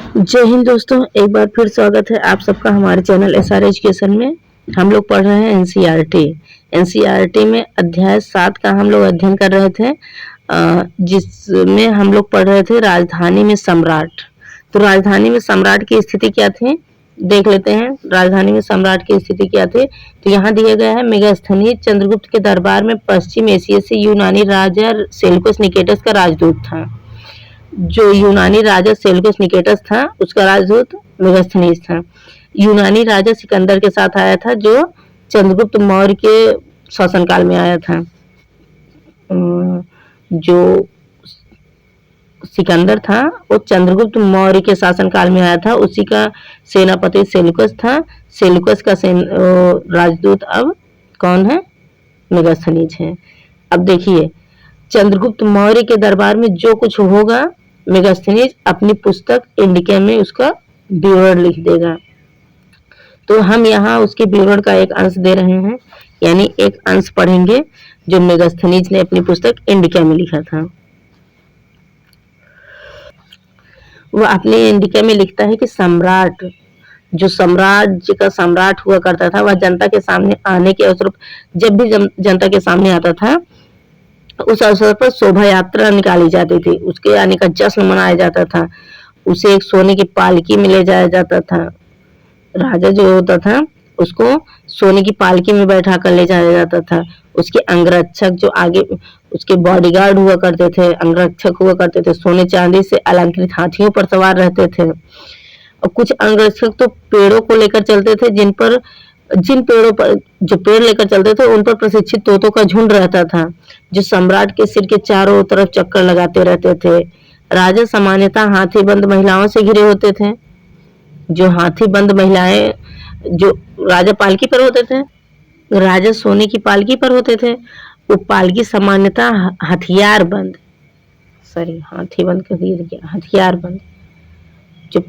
जय हिंद दोस्तों, एक बार फिर स्वागत है आप सबका हमारे चैनल एसआर एजुकेशन में। हम लोग पढ़ रहे हैं एनसीईआरटी। एनसीईआरटी में अध्याय 7 का हम लोग अध्ययन कर रहे थे, जिसमें हम लोग पढ़ रहे थे राजधानी में सम्राट। तो राजधानी में सम्राट की स्थिति क्या थी देख लेते हैं। राजधानी में सम्राट की स्थिति क्या थी, तो यहाँ दिया गया है। मेगास्थनीज चंद्रगुप्त के दरबार में पश्चिम एशिया से यूनानी राजा सेल्यूकस निकेटस का राजदूत था। जो यूनानी राजा सेल्यूकस निकेटस था उसका राजदूत मेगास्थनीज था। यूनानी राजा सिकंदर के साथ आया था, जो चंद्रगुप्त मौर्य के शासनकाल में आया था। जो सिकंदर था वो चंद्रगुप्त मौर्य के शासनकाल में आया था। उसी का सेनापति सेल्यूकस था। सेल्यूकस का राजदूत अब कौन है? मेगास्थनीज है। अब देखिए, चंद्रगुप्त मौर्य के दरबार में जो कुछ होगा मेगास्थनीज अपनी पुस्तक इंडिका में उसका विवरण लिख देगा। तो हम यहाँ उसके विवरण का एक अंश दे रहे हैं, यानी एक अंश पढ़ेंगे जो मेगास्थनीज ने अपनी पुस्तक इंडिका में लिखा था। वह अपने इंडिका में लिखता है कि सम्राट, जो साम्राज्य का सम्राट हुआ करता था, वह जनता के सामने आने के अवसर, जब भी जनता के सामने आता था उस अवसर पर शोभा यात्रा निकाली जाती थी, उसके आने का जश्न मनाया जाता था। उसे एक सोने की पालकी में ले जाया जाता था। राजा जो होता था उसको सोने की पालकी में बैठा कर ले जाया जाता था। उसके अंगरक्षक जो आगे उसके बॉडीगार्ड हुआ करते थे, अंगरक्षक हुआ करते थे, सोने चांदी से अलंकृत हाथियों पर सवार रहते थे। और कुछ अंगरक्षक तो पेड़ों को लेकर चलते थे, जिन पेड़ों पर जो पेड़ लेकर चलते थे उन पर प्रशिक्षित तोतों का झुंड रहता था, जो सम्राट के सिर के चारों तरफ चक्कर लगाते रहते थे। राजा सामान्यतः हाथीबंद महिलाओं से घिरे होते थे। जो हाथीबंद महिलाएं जो राजा पालकी पर होते थे, राजा सोने की पालकी पर होते थे। वो पालकी सामान्यतः हाथीबंद कह दिया, हथियारबंद। जो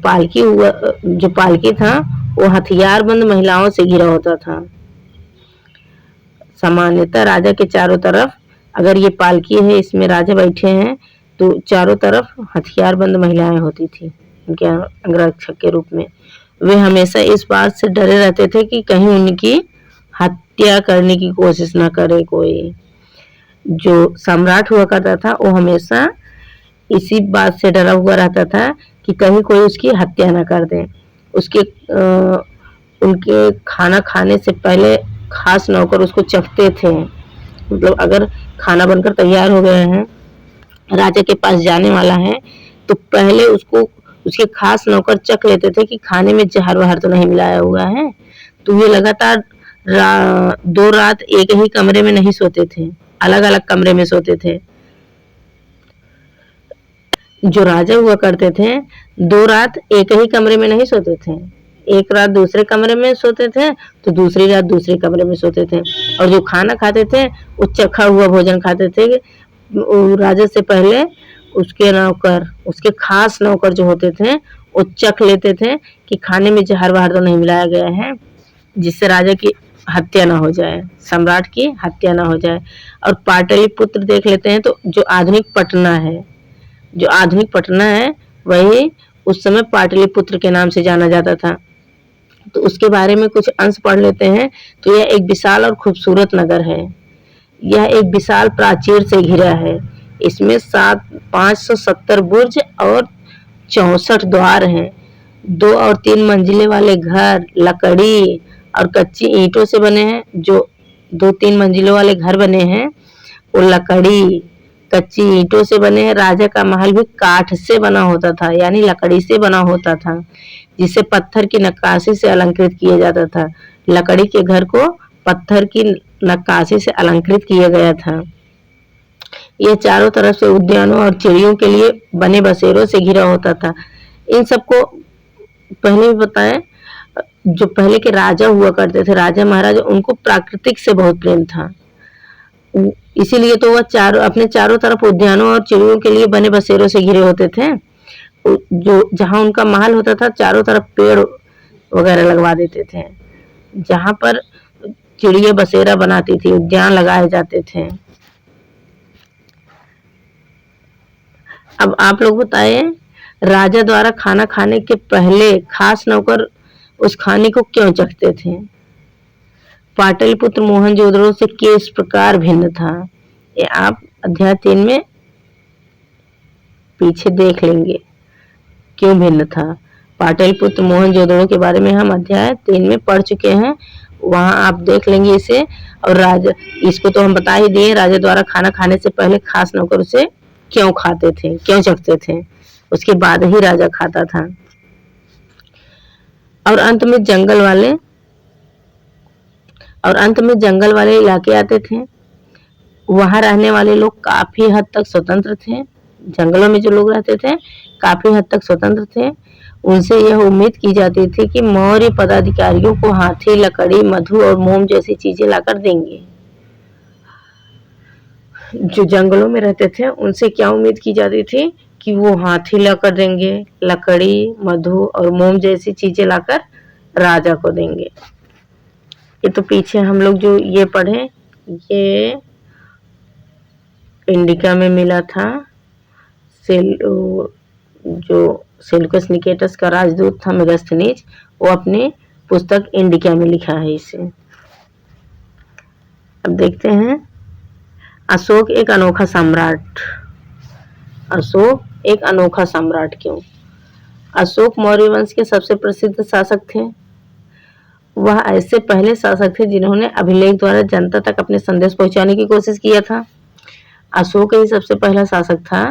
पालकी था वो हथियारबंद महिलाओं से घिरा होता था। सामान्यतः राजा के चारों तरफ, अगर ये पालकी है इसमें राजा बैठे हैं, तो चारों तरफ हथियारबंद महिलाएं होती थी उनके अंगरक्षक के रूप में। वे हमेशा इस बात से डरे रहते थे कि कहीं उनकी हत्या करने की कोशिश न करे कोई। जो सम्राट हुआ करता था वो हमेशा इसी बात से डरा हुआ रहता था कि कहीं कोई उसकी हत्या न कर दे। उनके खाना खाने से पहले खास नौकर उसको चखते थे। मतलब अगर खाना बनकर तैयार हो गए हैं, राजा के पास जाने वाला है, तो पहले उसके खास नौकर चख लेते थे कि खाने में जहर वहर तो नहीं मिलाया हुआ है। तो ये लगातार 2 रात एक ही कमरे में नहीं सोते थे, अलग अलग कमरे में सोते थे। जो राजा हुआ करते थे 2 रात एक ही कमरे में नहीं सोते थे, एक रात दूसरे कमरे में सोते थे तो दूसरी रात दूसरे कमरे में सोते थे। और जो खाना खाते थे वो चखा हुआ भोजन खाते थे। राजा से पहले उसके खास नौकर जो होते थे वो चख लेते थे कि खाने में जहर वहर तो नहीं मिलाया गया है, जिससे राजा की हत्या ना हो जाए, सम्राट की हत्या ना हो जाए। और पाटलिपुत्र देख लेते हैं, तो जो आधुनिक पटना है वही उस समय पाटलिपुत्र के नाम से जाना जाता था। तो उसके बारे में कुछ अंश पढ़ लेते हैं। तो यह एक विशाल और खूबसूरत नगर है। यह एक विशाल प्राचीर से घिरा है। इसमें 570 बुर्ज और 64 द्वार हैं। 2 और 3 मंजिले वाले घर लकड़ी और कच्ची ईंटों से बने हैं। जो 2-3 मंजिलों वाले घर बने हैं वो लकड़ी कच्ची ईंटों से बने हैं। राजा का महल भी काठ से बना होता था, यानी लकड़ी से बना होता था, जिसे पत्थर की नक्काशी से अलंकृत किया जाता था। लकड़ी के घर को पत्थर की नक्काशी से अलंकृत किया गया था। यह चारों तरफ से उद्यानों और चिड़ियों के लिए बने बसेरों से घिरा होता था। इन सबको पहले भी बताएं, जो पहले के राजा हुआ करते थे, राजा महाराजा, उनको प्राकृतिक से बहुत प्रेम था। इसीलिए तो वह अपने चारों तरफ उद्यानों और चिड़ियों के लिए बने बसेरों से घिरे होते थे। जो जहां उनका महल होता था चारों तरफ पेड़ वगैरह लगवा देते थे, जहां पर चिड़िया बसेरा बनाती थी, उद्यान लगाए जाते थे। अब आप लोग बताएं, राजा द्वारा खाना खाने के पहले खास नौकर उस खाने को क्यों चखते थे? पाटलिपुत्र मोहनजोदड़ो से किस प्रकार भिन्न था? ये आप अध्याय 3 में पीछे देख लेंगे क्यों भिन्न था। पाटलिपुत्र मोहनजोदड़ो के बारे में हम अध्याय 3 में पढ़ चुके हैं, वहां आप देख लेंगे इसे। और राजा, इसको तो हम बता ही दिए, राजा द्वारा खाना खाने से पहले खास नौकर उसे क्यों खाते थे, क्यों चखते थे, उसके बाद ही राजा खाता था। और अंत में जंगल वाले इलाके आते थे। वहां रहने वाले लोग काफी हद तक स्वतंत्र थे। जंगलों में जो लोग रहते थे काफी हद तक स्वतंत्र थे। उनसे यह उम्मीद की जाती थी कि मौर्य पदाधिकारियों को हाथी, लकड़ी, मधु और मोम जैसी चीजें लाकर देंगे। जो जंगलों में रहते थे उनसे क्या उम्मीद की जाती थी कि वो हाथी लाकर देंगे, लकड़ी, मधु और मोम जैसी चीजें लाकर राजा को देंगे। ये तो पीछे हम लोग जो ये पढ़े, ये इंडिका में मिला था। जो सेल्यूकस निकेटस का राजदूत था मेगास्थनीज, वो अपनी पुस्तक इंडिका में लिखा है इसे। अब देखते हैं अशोक एक अनोखा सम्राट। अशोक एक अनोखा सम्राट क्यों? अशोक मौर्य वंश के सबसे प्रसिद्ध शासक थे। वह ऐसे पहले शासक थे जिन्होंने अभिलेख द्वारा जनता तक अपने संदेश पहुंचाने की कोशिश किया था। अशोक ही सबसे पहला शासक था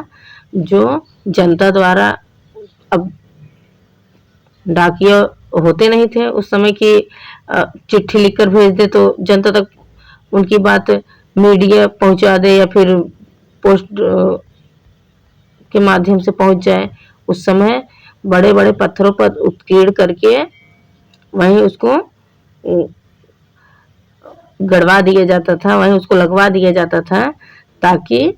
जो जनता द्वारा, अब डाकिया होते नहीं थे उस समय की, चिट्ठी लिखकर भेज दे तो जनता तक उनकी बात मीडिया पहुंचा दे या फिर पोस्ट के माध्यम से पहुंच जाए। उस समय बड़े बड़े पत्थरों पर उत्कीर्ण करके वहीं उसको गड़वा दिया जाता था, वहीं उसको लगवा दिया जाता था ताकि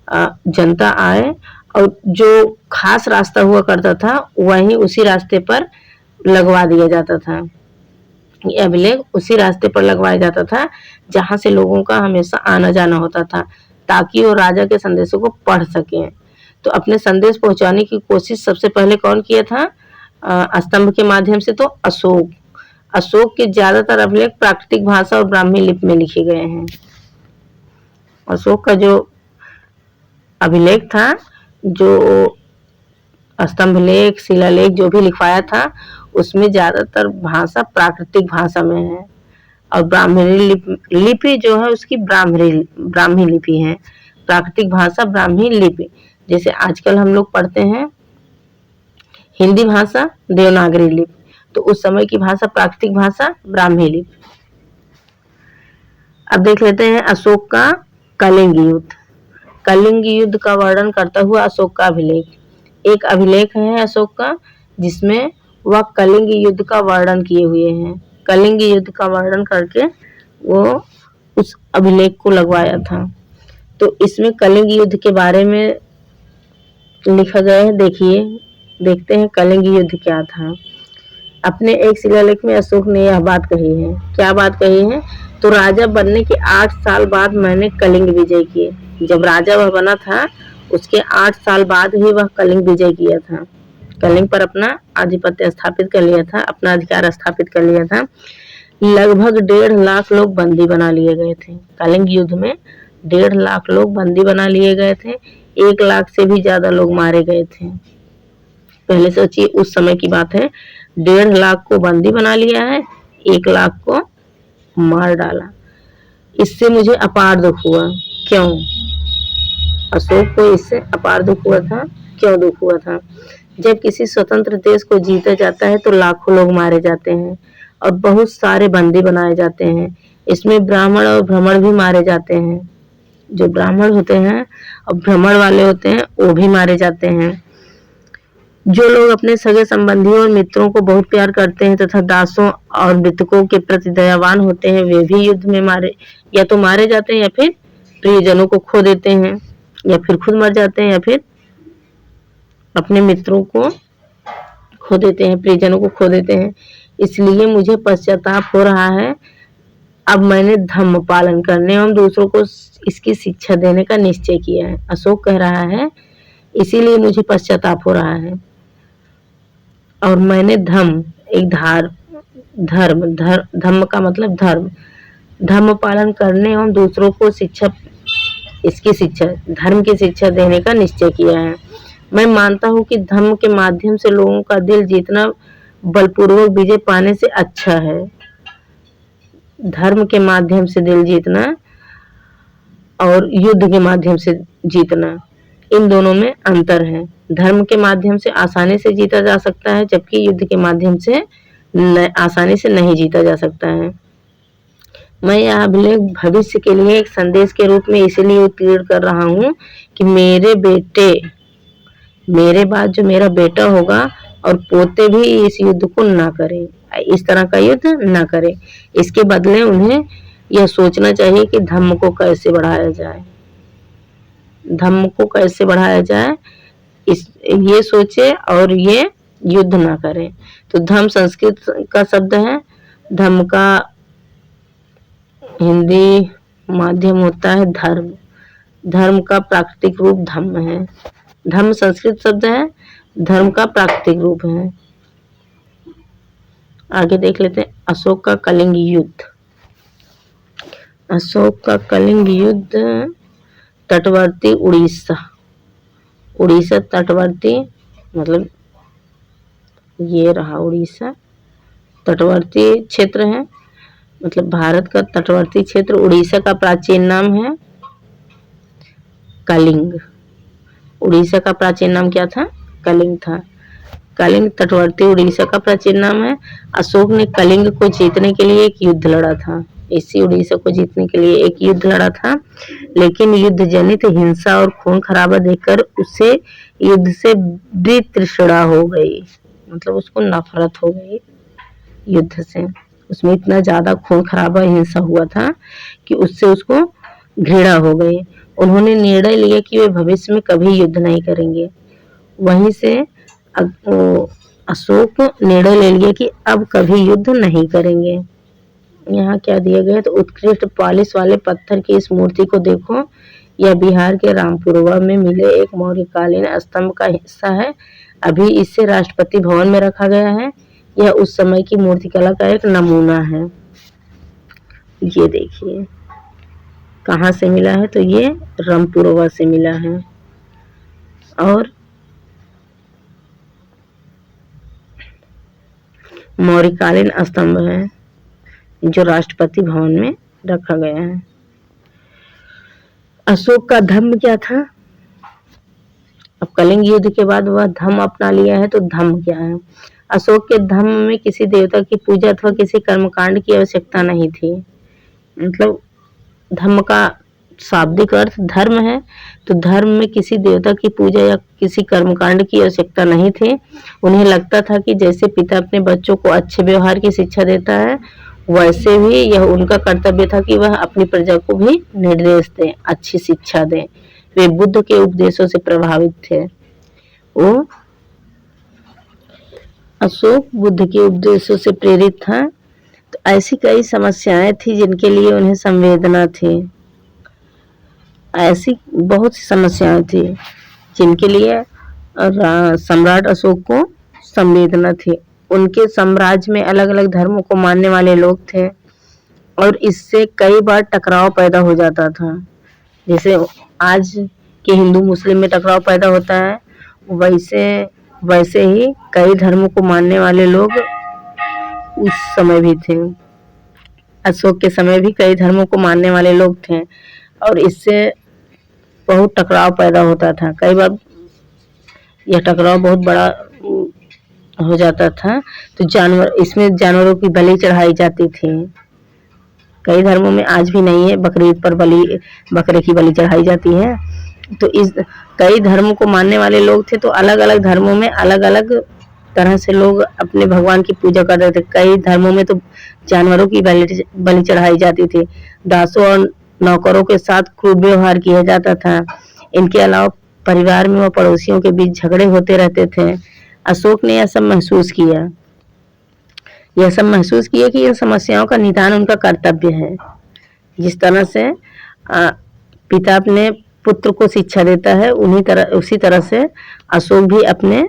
जनता आए, और जो खास रास्ता हुआ करता था वहीं उसी रास्ते पर लगवा दिया जाता था। ये अभिलेख उसी रास्ते पर लगवाया जाता था जहां से लोगों का हमेशा आना जाना होता था, ताकि वो राजा के संदेशों को पढ़ सकें। तो अपने संदेश पहुंचाने की कोशिश सबसे पहले कौन किया था? स्तंभ के माध्यम से तो अशोक। अशोक के ज्यादातर अभिलेख प्राकृतिक भाषा और ब्राह्मी लिपि में लिखे गए हैं। अशोक का जो अभिलेख था, जो स्तंभ लेख, शिलालेख जो भी लिखवाया था, उसमें ज्यादातर भाषा प्राकृतिक भाषा में है। और ब्राह्मी लिपि जो है उसकी ब्राह्मी लिपि है। प्राकृतिक भाषा ब्राह्मी लिपि, जैसे आजकल हम लोग पढ़ते हैं हिंदी भाषा देवनागरी लिपि, तो उस समय की भाषा प्राकृतिक भाषा ब्राह्मी लिपि। अब देख लेते हैं अशोक का कलिंग युद्ध। कलिंग युद्ध का वर्णन करता हुआ अशोक का अभिलेख। एक अभिलेख है अशोक का जिसमें वह कलिंग युद्ध का वर्णन किए हुए हैं। कलिंग युद्ध का वर्णन करके वो उस अभिलेख को लगवाया था। तो इसमें कलिंग युद्ध के बारे में लिखा गया है। देखते हैं कलिंग युद्ध क्या था। अपने एक शिलालेख में अशोक ने यह बात कही है। क्या बात कही है? तो राजा बनने के 8 साल बाद मैंने कलिंग विजय किए। जब राजा वह बना था उसके 8 साल बाद ही वह कलिंग विजय किया था। कलिंग पर अपना आधिपत्य स्थापित कर लिया था, अपना अधिकार स्थापित कर लिया था। लगभग 1.5 लाख लोग बंदी बना लिए गए थे। कलिंग युद्ध में 1.5 लाख लोग बंदी बना लिए गए थे। 1 लाख से भी ज्यादा लोग मारे गए थे। पहले सोचिए, उस समय की बात है, 1.5 लाख को बंदी बना लिया है, 1 लाख को मार डाला। इससे मुझे अपार दुख हुआ। क्यों? अशोक को इससे अपार दुख हुआ था। क्यों दुख हुआ था? जब किसी स्वतंत्र देश को जीता जाता है तो लाखों लोग मारे जाते हैं और बहुत सारे बंदी बनाए जाते हैं। इसमें ब्राह्मण और भ्रमण भी मारे जाते हैं। जो ब्राह्मण होते हैं और भ्रमण वाले होते हैं वो भी मारे जाते हैं। जो लोग अपने सगे संबंधियों और मित्रों को बहुत प्यार करते हैं तथा दासों और मृतकों के प्रति दयावान होते हैं, वे भी युद्ध में या तो मारे जाते हैं या फिर प्रियजनों को खो देते हैं, या फिर खुद मर जाते हैं, या फिर अपने मित्रों को खो देते हैं, प्रियजनों को खो देते हैं। इसलिए मुझे पश्चाताप हो रहा है। अब मैंने धम्म पालन करने एवं दूसरों को इसकी शिक्षा देने का निश्चय किया है। अशोक कह रहा है, इसीलिए मुझे पश्चाताप हो रहा है। और मैंने धम्म एक धार धम्म का मतलब धर्म, धर्म पालन करने एवं दूसरों को धर्म की शिक्षा देने का निश्चय किया है। मैं मानता हूँ कि धर्म के माध्यम से लोगों का दिल जीतना बलपूर्वक विजय पाने से अच्छा है। धर्म के माध्यम से दिल जीतना और युद्ध के माध्यम से जीतना, इन दोनों में अंतर है। धर्म के माध्यम से आसानी से जीता जा सकता है, जबकि युद्ध के माध्यम से आसानी से नहीं जीता जा सकता है। मैं यह अभिलेख भविष्य के लिए एक संदेश के रूप में इसलिए उत्कीर्ण कर रहा हूँ कि मेरे बाद जो मेरा बेटा होगा और पोते भी इस युद्ध को ना करें, इस तरह का युद्ध ना करें। इसके बदले उन्हें यह सोचना चाहिए कि धर्म को कैसे बढ़ाया जाए, धर्म को कैसे बढ़ाया जाए, ये सोचे और ये युद्ध ना करें। तो धर्म संस्कृत का शब्द है, धर्म का हिंदी माध्यम होता है धर्म, धर्म का प्राकृतिक रूप धम्म है। धर्म संस्कृत शब्द है, धर्म का प्राकृतिक रूप है। आगे देख लेते हैं अशोक का कलिंग युद्ध। अशोक का कलिंग युद्ध तटवर्ती उड़ीसा तटवर्ती, मतलब ये रहा उड़ीसा तटवर्ती क्षेत्र है, मतलब भारत का तटवर्ती क्षेत्र। उड़ीसा का प्राचीन नाम है कलिंग। उड़ीसा का प्राचीन नाम क्या था? कलिंग था। कलिंग तटवर्ती उड़ीसा का प्राचीन नाम है। अशोक ने कलिंग को जीतने के लिए एक युद्ध लड़ा था, इसी उड़ीसा को जीतने के लिए एक युद्ध लड़ा था, लेकिन युद्ध जनित हिंसा और खून खराबा देखकर उसे युद्ध से वितृष्णा हो गई, मतलब उसको नफरत हो गई युद्ध से। उसमें इतना ज्यादा खून खराबा हिंसा हुआ था कि उससे उसको घृणा हो गई। उन्होंने निर्णय लिया कि वे भविष्य में कभी युद्ध नहीं करेंगे। वहीं से अशोक निर्णय ले लिया कि अब कभी युद्ध नहीं करेंगे। यहाँ क्या दिया गया, तो उत्कृष्ट पॉलिश वाले पत्थर की इस मूर्ति को देखो, यह बिहार के रामपुरवा में मिले एक मौर्यकालीन स्तंभ का हिस्सा है। अभी इसे राष्ट्रपति भवन में रखा गया है। यह उस समय की मूर्तिकला का एक नमूना है। ये देखिए कहाँ से मिला है, तो ये रामपुरवा से मिला है। और मौर्यकालीन स्तंभ है जो राष्ट्रपति भवन में रखा गया है। अशोक का धर्म क्या था? अब कलिंग युद्ध के बाद वह धर्म अपना लिया है, तो धर्म क्या है? अशोक के धर्म में किसी देवता की पूजा अथवा किसी कर्मकांड की आवश्यकता नहीं थी। मतलब धर्म का शाब्दिक अर्थ धर्म है, तो धर्म में किसी देवता की पूजा या किसी कर्मकांड की आवश्यकता नहीं थी। उन्हें लगता था कि जैसे पिता अपने बच्चों को अच्छे व्यवहार की शिक्षा देता है, वैसे भी यह उनका कर्तव्य था कि वह अपनी प्रजा को भी निर्देश दें, अच्छी शिक्षा दें। वे बुद्ध के उपदेशों से प्रभावित थे। वो अशोक बुद्ध के उपदेशों से प्रेरित था। तो ऐसी कई समस्याएं थी जिनके लिए उन्हें संवेदना थी। ऐसी बहुत सी समस्याएं थी जिनके लिए सम्राट अशोक को संवेदना थी। उनके साम्राज्य में अलग अलग धर्मों को मानने वाले लोग थे और इससे कई बार टकराव पैदा हो जाता था। जैसे आज के हिंदू मुस्लिम में टकराव पैदा होता है, वैसे ही कई धर्मों को मानने वाले लोग उस समय भी थे। अशोक के समय भी कई धर्मों को मानने वाले लोग थे और इससे बहुत टकराव पैदा होता था। कई बार यह टकराव बहुत बड़ा हो जाता था। तो इसमें जानवरों की बलि चढ़ाई जाती थी। कई धर्मों में आज भी नहीं है, बकरीद पर बकरे की बलि चढ़ाई जाती है। तो इस कई धर्मों को मानने वाले लोग थे, तो अलग अलग धर्मों में अलग अलग तरह से लोग अपने भगवान की पूजा करते थे। कई धर्मों में तो जानवरों की बलि चढ़ाई जाती थी। दासों और नौकरों के साथ क्रूर व्यवहार किया जाता था। इनके अलावा परिवार में व पड़ोसियों के बीच झगड़े होते रहते थे। अशोक ने यह सब महसूस किया कि इन समस्याओं का निदान उनका कर्तव्य है। जिस तरह से पिता अपने पुत्र को शिक्षा देता है, उसी तरह से अशोक भी अपने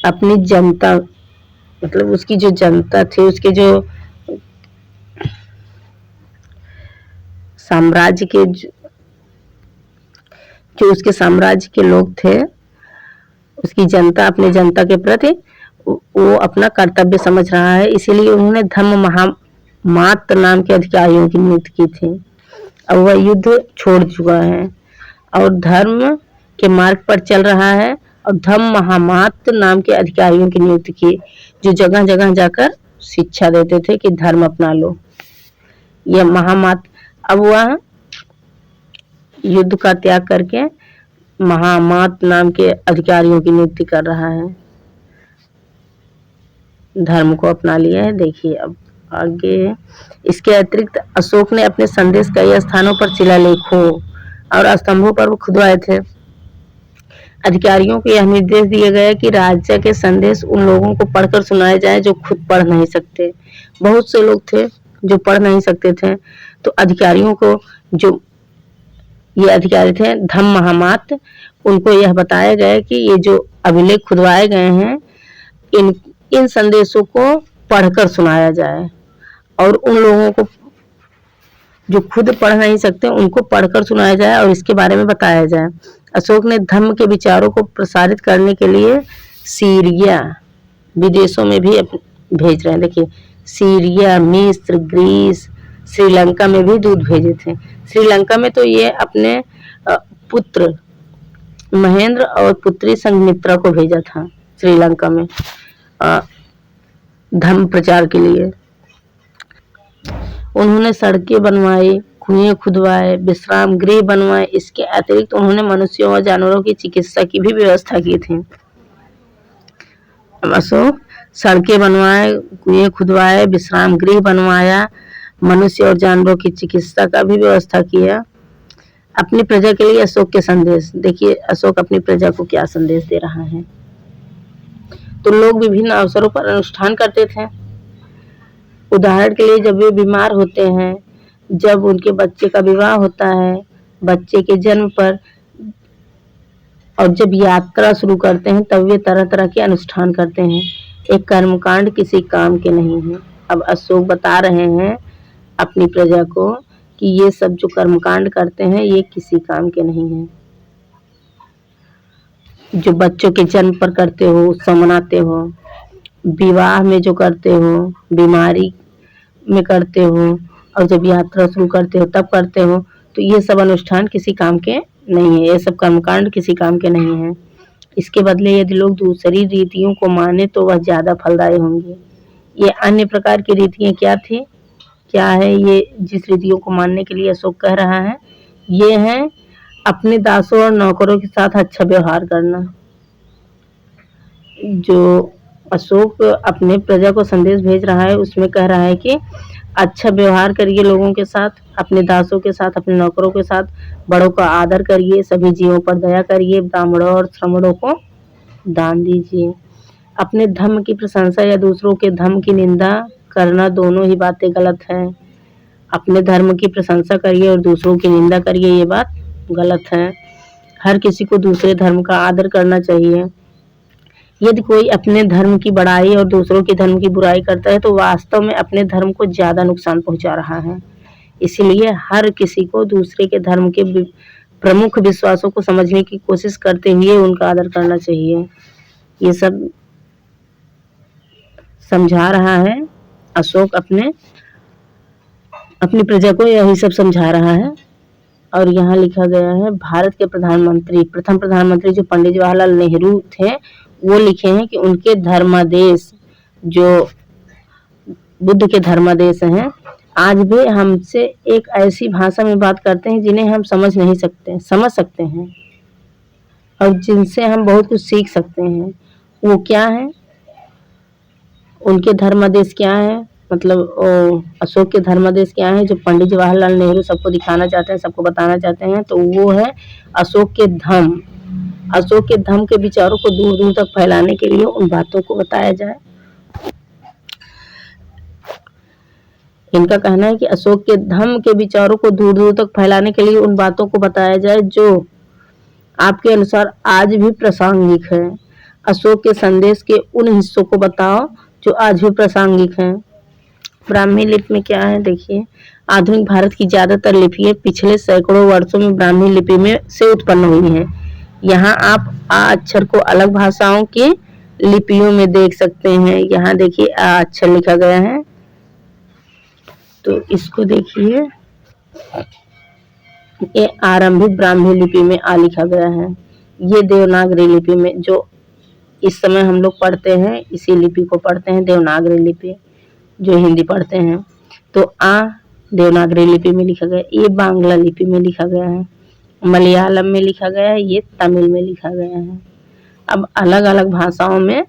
अपनी जनता, मतलब उसकी जो जनता थी, उसके जो साम्राज्य के जो उसके साम्राज्य के लोग थे, उसकी जनता अपने जनता के प्रति वो अपना कर्तव्य समझ रहा है, इसीलिए उन्होंने धर्म महामात्र नाम के अधिकारियों की नियुक्ति की थी। अब वह युद्ध छोड़ चुका है और धर्म के मार्ग पर चल रहा है और धर्म महामात्र नाम के अधिकारियों की नियुक्ति की, जो जगह जगह जाकर शिक्षा देते थे कि धर्म अपना लो। यह महामात्र, अब वह युद्ध का त्याग करके महामात्र नाम के अधिकारियों की नियुक्ति कर रहा है, धर्म को अपना लिया है। देखिए अब आगे, इसके अतिरिक्त अशोक ने अपने संदेश कई स्थानों पर शिलालेखों और स्तंभों पर खुदवाए थे। अधिकारियों को यह निर्देश दिया गया कि राजा के संदेश उन लोगों को पढ़कर सुनाए जाए जो खुद पढ़ नहीं सकते। बहुत से लोग थे जो पढ़ नहीं सकते थे, तो अधिकारियों को, जो ये अधिकारी थे धम्म महामात्र, उनको यह बताया गया कि ये जो अभिलेख खुदवाए गए हैं, इन संदेशों को पढ़कर सुनाया जाए और उन लोगों को जो खुद पढ़ नहीं सकते उनको पढ़कर सुनाया जाए और इसके बारे में बताया जाए। अशोक ने धम्म के विचारों को प्रसारित करने के लिए सीरिया, विदेशों में भी भेज रहे हैं। देखिए सीरिया, मिस्र, ग्रीस, श्रीलंका में भी दूत भेजे थे। श्रीलंका में तो ये अपने पुत्र महेंद्र और पुत्री संघमित्रा को भेजा था श्रीलंका में धर्म प्रचार के लिए। उन्होंने सड़कें बनवाई, कुएं खुदवाए, विश्राम गृह बनवाए। इसके अतिरिक्त उन्होंने मनुष्यों और जानवरों की चिकित्सा की भी व्यवस्था की थी। अशोक सड़कें बनवाए, कुएं खुदवाए, विश्राम गृह बनवाया, मनुष्य और जानवरों की चिकित्सा का भी व्यवस्था किया। अपनी प्रजा के लिए अशोक के संदेश, देखिए अशोक अपनी प्रजा को क्या संदेश दे रहा है। तो लोग विभिन्न अवसरों पर अनुष्ठान करते थे। उदाहरण के लिए जब वे बीमार होते हैं, जब उनके बच्चे का विवाह होता है, बच्चे के जन्म पर, और जब यात्रा शुरू करते हैं, तब वे तरह तरह के अनुष्ठान करते हैं। एक कर्मकांड किसी काम के नहीं है। अब अशोक बता रहे हैं अपनी प्रजा को कि ये सब जो कर्मकांड करते हैं ये किसी काम के नहीं है। जो बच्चों के जन्म पर करते हो, उत्सव मनाते हो, विवाह में जो करते हो, बीमारी में करते हो, और जब यात्रा शुरू करते हो तब करते हो, तो ये सब अनुष्ठान किसी काम के नहीं है, ये सब कर्मकांड किसी काम के नहीं है। इसके बदले यदि लोग दूसरी रीतियों को माने तो वह ज्यादा फलदायी होंगी। ये अन्य प्रकार की रीतियां क्या थी, क्या है ये जिस रीतियों को मानने के लिए अशोक कह रहा है, ये है अपने दासों और नौकरों के साथ अच्छा व्यवहार करना। जो अशोक अपने प्रजा को संदेश भेज रहा है उसमें कह रहा है कि अच्छा व्यवहार करिए लोगों के साथ, अपने दासों के साथ, अपने नौकरों के साथ, बड़ों का आदर करिए, सभी जीवों पर दया करिए, ब्राह्मणों और श्रमणों को दान दीजिए। अपने धर्म की प्रशंसा या दूसरों के धर्म की निंदा करना, दोनों ही बातें गलत है। अपने धर्म की प्रशंसा करिए और दूसरों की निंदा करिए, ये बात गलत है। हर किसी को दूसरे धर्म का आदर करना चाहिए। यदि कोई अपने धर्म की बड़ाई और दूसरों के धर्म की बुराई करता है तो वास्तव में अपने धर्म को ज्यादा नुकसान पहुंचा रहा है। इसीलिए हर किसी को दूसरे के धर्म के प्रमुख विश्वासों को समझने की कोशिश करते हुए उनका आदर करना चाहिए। ये सब समझा रहा है अशोक, अपनी प्रजा को यही सब समझा रहा है। और यहाँ लिखा गया है भारत के प्रधानमंत्री, प्रथम प्रधानमंत्री जो पंडित जवाहरलाल नेहरू थे, वो लिखे हैं कि उनके धर्मादेश, जो बुद्ध के धर्मादेश हैं, आज भी हमसे एक ऐसी भाषा में बात करते हैं जिन्हें हम समझ सकते हैं और जिनसे हम बहुत कुछ सीख सकते हैं। वो क्या है, उनके धर्मादेश क्या है, मतलब अशोक के धर्मादेश क्या है जो पंडित जवाहरलाल नेहरू सबको दिखाना चाहते हैं, सबको बताना चाहते हैं, तो वो है अशोक के धम्म। अशोक के धम्म के विचारों को दूर दूर तक फैलाने के लिए उन बातों को बताया जाए। इनका कहना है कि अशोक के धम्म के विचारों को दूर दूर तक फैलाने के लिए उन बातों को बताया जाए जो आपके अनुसार आज भी प्रासंगिक है। अशोक के संदेश के उन हिस्सों को बताओ जो आज भी प्रासंगिक हैं। ब्राह्मी लिपि में क्या है देखिए, आधुनिक भारत की ज्यादातर लिपियां पिछले सैकड़ों वर्षों में ब्राह्मी लिपि में से उत्पन्न हुई हैं। यहाँ आप आ अक्षर को अलग भाषाओं की लिपियों में देख सकते हैं। यहाँ देखिए आ अक्षर लिखा गया है, तो इसको देखिए, ये आरंभिक ब्राह्मी लिपि में आ लिखा गया है। ये देवनागरी लिपि में जो इस समय हम लोग पढ़ते हैं, इसी लिपि को पढ़ते हैं, देवनागरी लिपि, जो हिंदी पढ़ते हैं। तो आ देवनागरी लिपि में लिखा गया, ये बांग्ला लिपि में लिखा गया है, मलयालम में लिखा गया है, ये तमिल में लिखा गया है। अब अलग अलग भाषाओं में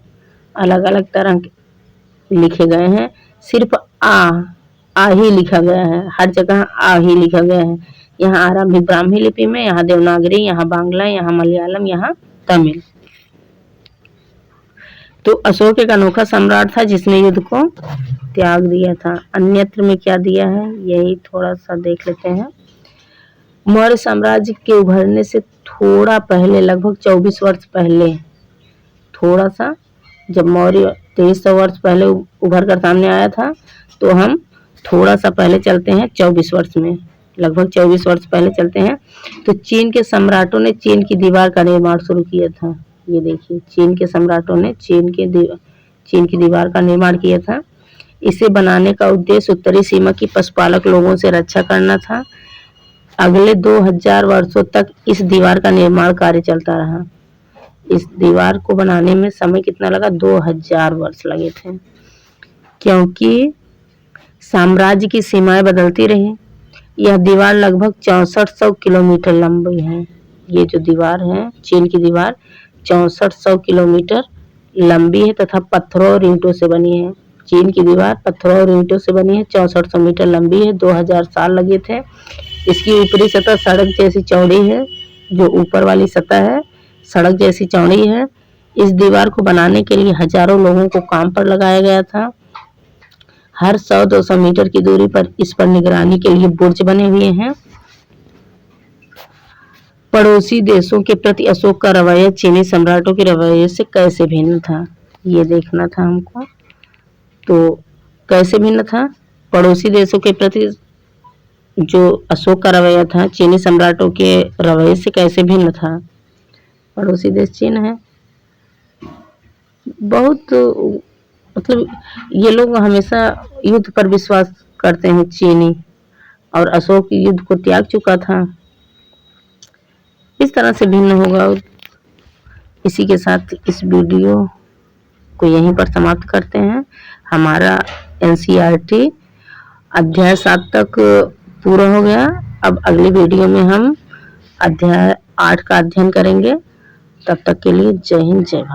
अलग अलग तरह के लिखे गए हैं। सिर्फ आ ही लिखा गया है, हर जगह आ ही लिखा गया है। यहाँ आरंभिक ब्राह्मी लिपि में, यहाँ देवनागरी, यहाँ बांग्ला, यहाँ मलयालम, यहाँ तमिल। तो अशोक एक अनोखा सम्राट था जिसने युद्ध को त्याग दिया था। अन्यत्र में क्या दिया है, यही थोड़ा सा देख लेते हैं। मौर्य साम्राज्य के उभरने से थोड़ा पहले, लगभग 24 वर्ष पहले, थोड़ा सा, जब मौर्य 2300 वर्ष पहले उभर कर सामने आया था, तो हम थोड़ा सा पहले चलते हैं, 24 वर्ष में, लगभग 24 वर्ष पहले चलते हैं। तो चीन के सम्राटों ने चीन की दीवार का निर्माण शुरू किया था। ये देखिए, चीन के सम्राटों ने चीन की दीवार का निर्माण किया था। इसे बनाने का उद्देश्य उत्तरी सीमा की पशुपालक लोगों से रक्षा करना था। अगले 2000 वर्षों तक इस दीवार का निर्माण कार्य चलता रहा। इस दीवार को बनाने में समय कितना लगा, 2000 वर्ष लगे थे, क्योंकि साम्राज्य की सीमाएं बदलती रही। यह दीवार लगभग 6400 किलोमीटर लंबी है। ये जो दीवार है, चीन की दीवार 6400 किलोमीटर लंबी है तथा पत्थरों और ईंटों से बनी है। चीन की दीवार पत्थरों और ईंटों से बनी है, 6400 मीटर लंबी है, 2000 साल लगे थे। इसकी ऊपरी सतह सड़क जैसी चौड़ी है, जो ऊपर वाली सतह है सड़क जैसी चौड़ी है। इस दीवार को बनाने के लिए हजारों लोगों को काम पर लगाया गया था। हर 100-200 मीटर की दूरी पर इस पर निगरानी के लिए बुर्ज बने हुए हैं। पड़ोसी देशों के प्रति अशोक का रवैया चीनी सम्राटों के रवैये से कैसे भिन्न था, ये देखना था हमको। तो कैसे भिन्न था, पड़ोसी देशों के प्रति जो अशोक का रवैया था चीनी सम्राटों के रवैये से कैसे भिन्न था। पड़ोसी देश चीन है, बहुत, मतलब ये लोग हमेशा युद्ध पर विश्वास करते हैं चीनी, और अशोक युद्ध को त्याग चुका था, इस तरह से भिन्न होगा। इसी के साथ इस वीडियो को यहीं पर समाप्त करते हैं। हमारा NCERT अध्याय 7 तक पूरा हो गया। अब अगली वीडियो में हम अध्याय 8 का अध्ययन करेंगे। तब तक के लिए जय हिंद, जय भारत।